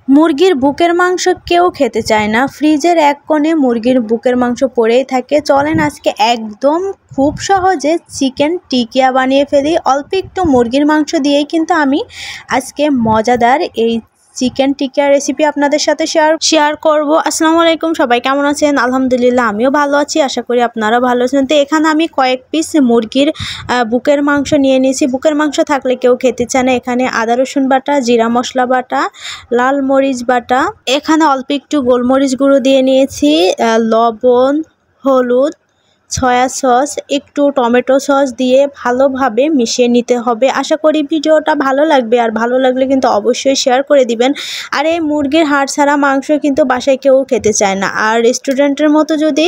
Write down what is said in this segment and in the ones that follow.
মুরগির বুকের মাংস কেউ খেতে চায় না। ফ্রিজের এক কোণে মুরগির বুকের মাংস পড়েই থাকে। চলেন আজকে একদম খুব সহজে চিকেন টিকিয়া বানিয়ে ফেলি। অল্প একটু মুরগির মাংস দিয়েই কিন্তু আমি আজকে মজাদার এই চিকেন টিকিয়া রেসিপি আপনাদের সাথে শেয়ার করব। আসসালামু আলাইকুম, সবাই কেমন আছেন? আলহামদুলিল্লাহ আমিও ভালো আছি, আশা করি আপনারাও ভালো আছেন। তো এখানে আমি কয়েক পিস মুরগির বুকের মাংস নিয়ে নিয়েছি। বুকের মাংস থাকলে কেউ খেতে চায় না। এখানে আদা রসুন বাটা, জিরা মশলা বাটা, লাল মরিচ বাটা, এখানে অল্প একটু গোলমরিচ গুঁড়ো দিয়ে নিয়েছি, লবণ, হলুদ, সয়া সস, একটু টমেটো সস দিয়ে ভালোভাবে মিশিয়ে নিতে হবে। আশা করি ভিডিওটা ভালো লাগবে, আর ভালো লাগলে কিন্তু অবশ্যই শেয়ার করে দিবেন। আর এই মুরগির হাড় ছাড়া মাংস কিন্তু বাসায় কেউ খেতে চায় না। আর রেস্টুরেন্টের মতো যদি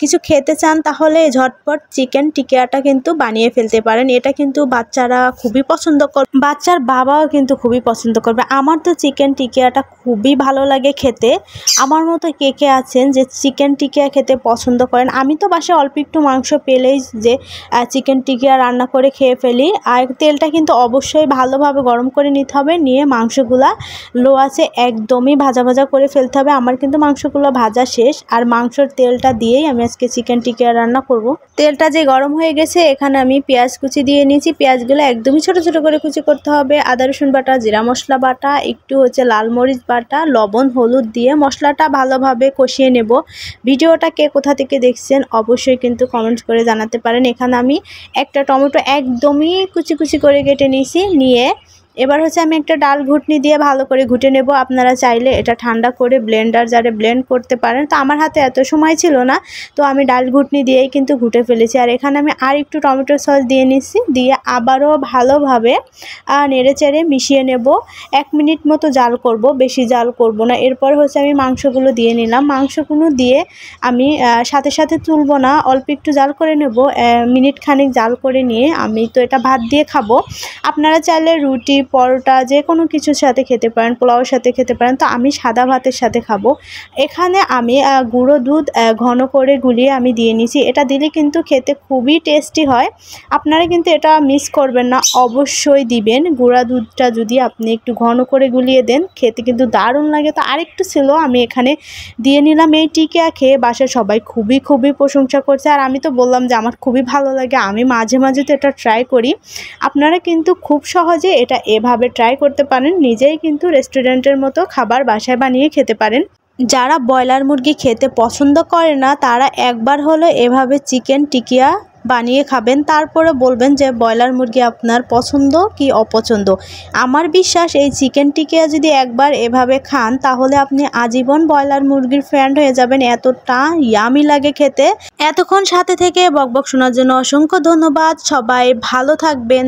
কিছু খেতে চান তাহলে ঝটপট চিকেন টিকিয়াটা কিন্তু বানিয়ে ফেলতে পারেন। এটা কিন্তু বাচ্চারা খুবই পছন্দ করবে, বাচ্চার বাবাও কিন্তু খুবই পছন্দ করবে। আমার তো চিকেন টিকিয়াটা খুবই ভালো লাগে খেতে। আমার মতো কে কে আছেন যে চিকেন টিকিয়া খেতে পছন্দ করেন? আমি তো বাসায় অল্প একটু মাংস পেলেই যে চিকেন টিকিয়া রান্না করে খেয়ে ফেলি। আর তেলটা কিন্তু অবশ্যই ভালোভাবে গরম করে নিতে হবে, নিয়ে মাংসগুলা লো আছে একদমই ভাজা ভাজা করে ফেলতে হবে। আমার কিন্তু মাংসগুলো ভাজা শেষ, আর মাংসর তেলটা দিয়েই আমি আজকে চিকেন টিকিয়া রান্না করব। তেলটা যে গরম হয়ে গেছে, এখানে আমি পেঁয়াজ কুচি দিয়ে নিয়েছি। পেঁয়াজগুলো একদমই ছোট ছোট করে কুচি করতে হবে। আদা রসুন বাটা, জিরা মশলা বাটা, একটু লাল মরিচ বাটা, লবণ, হলুদ দিয়ে মশলাটা ভালোভাবে কষিয়ে নেব। ভিডিওটা কে কোথা থেকে দেখছেন অবশ্যই কিন্তু কমেন্ট করে জানাতে পারেন। এখানে আমি একটা টমেটো একদমই কুচি কুচি করে কেটে নিয়েছি। নিয়ে এবার আমি একটা ডাল ঘুটনি দিয়ে ভালো করে ঘুটে নেব। আপনারা চাইলে এটা ঠান্ডা করে ব্লেন্ডার জারে ব্লেন্ড করতে পারেন। তো আমার হাতে এত সময় ছিল না, তো আমি ডাল ঘুটনি দিয়েই কিন্তু ঘুটে ফেলেছি। আর এখানে আমি আর একটু টমেটো সস দিয়ে নিচ্ছি, দিয়ে আবারও ভালোভাবে নেড়ে চেড়ে মিশিয়ে নেব। 1 মিনিট মতো জাল করব, বেশি জাল করব না। এরপর আমি মাংসগুলো দিয়ে নিলাম। মাংসগুলো দিয়ে আমি সাথে সাথে তুলব না, অল্প একটু জাল করে নেব। মিনিট খানিক জাল করে নিয়ে আমি তো এটা ভাত দিয়ে খাবো। আপনারা চাইলে রুটি, পরোটা যে কোনো কিছুর সাথে খেতে পারেন, পোলাওর সাথে খেতে পারেন। তো আমি সাদা ভাতের সাথে খাবো। এখানে আমি গুঁড়ো দুধ ঘন করে গুলিয়ে আমি দিয়ে নিয়েছি। এটা দিলে কিন্তু খেতে খুবই টেস্টি হয়। আপনারা কিন্তু এটা মিস করবেন না, অবশ্যই দিবেন। গুঁড়া দুধটা যদি আপনি একটু ঘন করে গুলিয়ে দেন, খেতে কিন্তু দারুণ লাগে। তো আরেকটু ছিল, আমি এখানে দিয়ে নিলাম। এই টিকিয়া খেয়ে বাসায় সবাই খুবই প্রশংসা করছে। আর আমি তো বললাম যে আমার খুবই ভালো লাগে, আমি মাঝে মাঝে তো এটা ট্রাই করি। আপনারা কিন্তু খুব সহজে এটা এভাবে ট্রাই করতে পারেন। নিজেই কিন্তু রেস্টুরেন্টের মতো খাবার বাসায় বানিয়ে খেতে পারেন। যারা ব্রয়লার মুরগি খেতে পছন্দ করে না, তারা একবার হলো এভাবে চিকেন টিকিয়া বানিয়ে খাবেন, তারপরে বলবেন যে ব্রয়লার মুরগি আপনার পছন্দ কি অপছন্দ। আমার বিশ্বাস এই চিকেন টিকিয়া যদি একবার এভাবে খান, তাহলে আপনি আজীবন ব্রয়লার মুরগির ফ্যান হয়ে যাবেন। এতটা ইয়ামি লাগে খেতে। এতক্ষণ সাথে থেকে বকবক শোনার জন্য অসংখ্য ধন্যবাদ। সবাই ভালো থাকবেন।